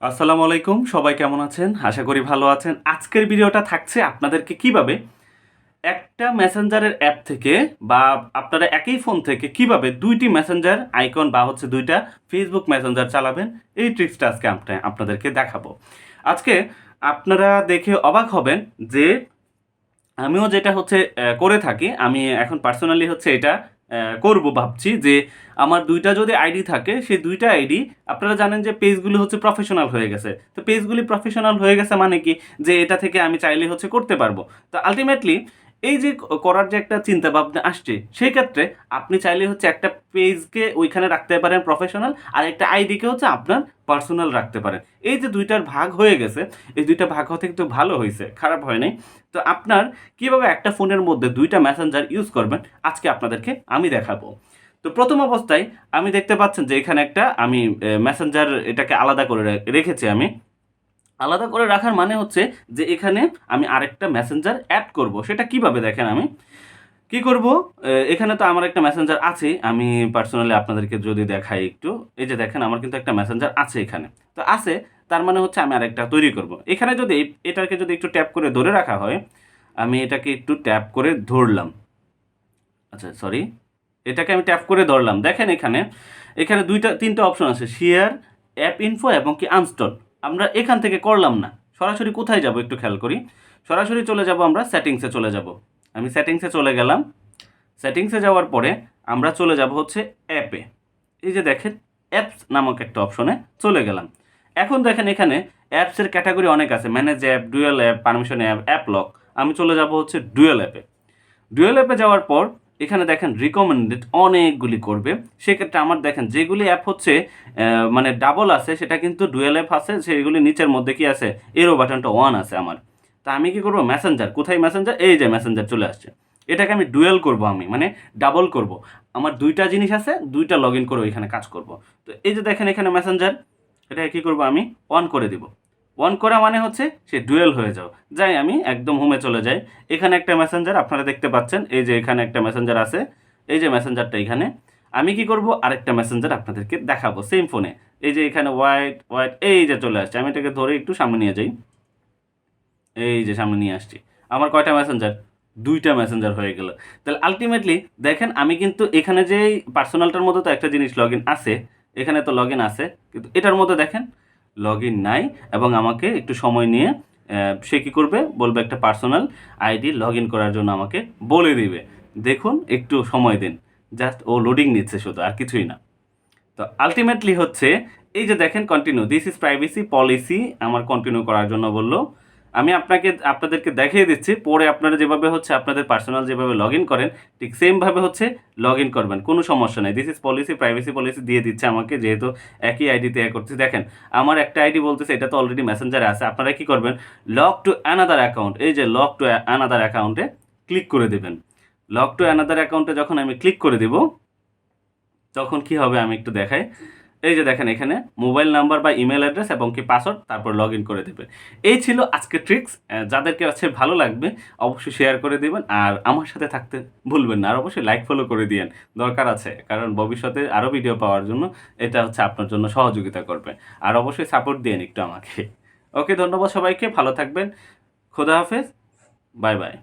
আসসালামু আলাইকুম, সবাই কেমন আছেন? আশা করি ভালো আছেন। আজকের ভিডিওটা থাকছে আপনাদেরকে কিভাবে একটা মেসেঞ্জারের অ্যাপ থেকে বা আপনারা একই ফোন থেকে কিভাবে ২ টি মেসেঞ্জার আইকন বা হচ্ছে ২ টা ফেসবুক মেসেঞ্জার চালাবেন, এই ট্রিক্সটা আজকে আপনাদেরকে দেখাবো। আজকে আপনারা দেখে অবাক হবেন যে আমিও যেটা হচ্ছে করে থাকি, আমি এখন পার্সোনালি হচ্ছে এটা করব ভাবছি যে আমার ২ টা যদি আইডি থাকে, সেই ২ টা আইডি আপনারা জানেন যে পেজগুলো হচ্ছে প্রফেশনাল হয়ে গেছে। তো পেজগুলি প্রফেশনাল হয়ে গেছে মানে কি? যে এটা থেকে আমি চাইলে হচ্ছে করতে পারবো। তো আল্টিমেটলি এই যে করার যে একটা চিন্তাভাবনা আসছে, সেই ক্ষেত্রে আপনি চাইলে হচ্ছে একটা পেজকে ওইখানে রাখতে পারেন প্রফেশনাল, আর একটা আইডিকে হচ্ছে আপনার পার্সোনাল রাখতে পারেন। এই যে ২ টার ভাগ হয়ে গেছে, এই ২ টা ভাগ হতে কিন্তু ভালো হইছে, খারাপ হয় নাই। তো আপনার কিভাবে একটা ফোনের মধ্যে ২ টা মেসেঞ্জার ইউজ করবেন, আজকে আপনাদেরকে আমি দেখাবো। তো প্রথম অবস্থায় আমি দেখতে পাচ্ছেন যে এখানে একটা আমি মেসেঞ্জার এটাকে আলাদা করে রেখেছি আমি। আলাদা করে রাখার মানে হচ্ছে যে এখানে আমি আরেকটা মেসেঞ্জার এড করব। সেটা কিভাবে দেখেন আমি কি করব? এখানে তো আমার একটা মেসেঞ্জার আছেই। আমি পার্সোনালি আপনাদেরকে যদি দেখাই একটু, এই যে দেখেন আমার কিন্তু একটা মেসেঞ্জার আছে এখানে। তো আছে, তার মানে হচ্ছে আমি আরেকটা তৈরি করব। এখানে যদি এটাকে যদি একটু ট্যাপ করে ধরে রাখা হয়, আমি এটাকে একটু ট্যাপ করে ধরলাম। আচ্ছা সরি, এটাকে আমি ট্যাপ করে ধরলাম। দেখেন এখানে ৩ টা অপশন আছে, শেয়ার, অ্যাপ ইনফো এবং কি আনস্টল। আমরা এখান থেকে করলাম না। সরাসরি কোথায় যাব একটু খেয়াল করি। সরাসরি চলে যাব, আমরা সেটিংসে চলে যাব। আমি সেটিংসে চলে গেলাম। সেটিংসে যাওয়ার পরে আমরা চলে যাব হচ্ছে অ্যাপে। এই যে দেখেন অ্যাপস নামক একটা অপশনে চলে গেলাম। এখন দেখেন এখানে অ্যাপসের ক্যাটাগরি অনেক আছে, manage app, dual app, permission app, app lock. আমি চলে যাব হচ্ছে ডুয়াল অ্যাপে। ডুয়েল অ্যাপে যাওয়ার পর এখানে দেখেন রিকমেন্ডেড অনেকগুলি করবে। সেক্ষেত্রে আমার দেখেন যেগুলি অ্যাপ হচ্ছে মানে ডাবল আছে, সেটা কিন্তু ডুয়েল অ্যাপ আছে, সেগুলি নিচের মধ্যে কি আছে, এরো বাটনটা অন আছে আমার। তা আমি কি করব, মেসেঞ্জার কোথায়, মেসেঞ্জার এই যে মেসেঞ্জার চলে আসছে। এটাকে আমি ডুয়েল করব, আমি মানে ডাবল করব। আমার ২ টা জিনিস আছে, ২ টা লগ ইন করে এখানে কাজ করব। তো এই যে দেখেন এখানে মেসেঞ্জার, এটাকে কি করব, আমি অন করে দিব। অন করা মানে হচ্ছে সে ডুয়েল হয়ে যাও। যাই আমি একদম হোমে চলে যাই। এখানে একটা মেসেঞ্জার আপনারা দেখতে পাচ্ছেন, এই যে এখানে একটা মেসেঞ্জার আছে, এই যে মেসেঞ্জারটা এখানে। আমি কি করব, আরেকটা মেসেঞ্জার আপনাদেরকে দেখাবো সেম ফোনে। এই যে এখানে হোয়াইট এই যে চলে আসছে, আমি এটাকে ধরে একটু সামনে নিয়ে যাই। এই যে সামনে নিয়ে আসছি। আমার কয়টা মেসেঞ্জার? ২ টা মেসেঞ্জার হয়ে গেল। তাহলে আল্টিমেটলি দেখেন আমি কিন্তু এখানে যেই পার্সোনালটার মধ্যে তো একটা জিনিস লগইন আছে, এখানে তো লগইন আছে। কিন্তু এটার মধ্যে দেখেন লগইন নাই, এবং আমাকে একটু সময় নিয়ে সে কি করবে, বলবে একটা পার্সোনাল আইডি লগইন করার জন্য আমাকে বলে দিবে। দেখুন একটু সময় দিন। জাস্ট ও লোডিং নিচ্ছে শুধু, আর কিছুই না। তো আল্টিমেটলি হচ্ছে এই যে দেখেন continue, this is privacy policy, আমার কন্টিনিউ করার জন্য বলল। আমি আপনাদেরকে দেখিয়ে দিচ্ছি, পরে আপনারা যেভাবে হচ্ছে আপনাদের পার্সোনাল যেভাবে লগ ইন করেন, ঠিক সেমভাবে হচ্ছে লগ ইন করবেন, কোনো সমস্যা নেই। This is policy, privacy policy দিয়ে দিচ্ছে আমাকে, যেহেতু একই আইডিতে করছি। দেখেন আমার একটা আইডি বলতেছে এটা তো অলরেডি মেসেঞ্জারে আছে। আপনারা কি করবেন, লক টু অ্যানাদার অ্যাকাউন্ট, এই যে লক টু অ্যানাদার অ্যাকাউন্টে ক্লিক করে দেবেন। লক টু অ্যানাদার অ্যাকাউন্টে যখন আমি ক্লিক করে দিব, তখন কি হবে আমি একটু দেখাই। এই যে দেখেন এখানে মোবাইল নাম্বার বা ইমেল অ্যাড্রেস এবং কি পাসওয়ার্ড, তারপর লগ ইন করে দেবেন। এই ছিল আজকের ট্রিক্স। যাদেরকে আছে ভালো লাগবে অবশ্যই শেয়ার করে দিবেন, আর আমার সাথে থাকতে ভুলবেন না। আর অবশ্যই লাইক ফলো করে দিয়েন, দরকার আছে, কারণ ভবিষ্যতে আরও ভিডিও পাওয়ার জন্য এটা হচ্ছে আপনার জন্য সহযোগিতা করবে। আর অবশ্যই সাপোর্ট দিয়েন একটু আমাকে। ওকে, ধন্যবাদ সবাইকে, ভালো থাকবেন। খোদা হাফেজ, বাই বাই।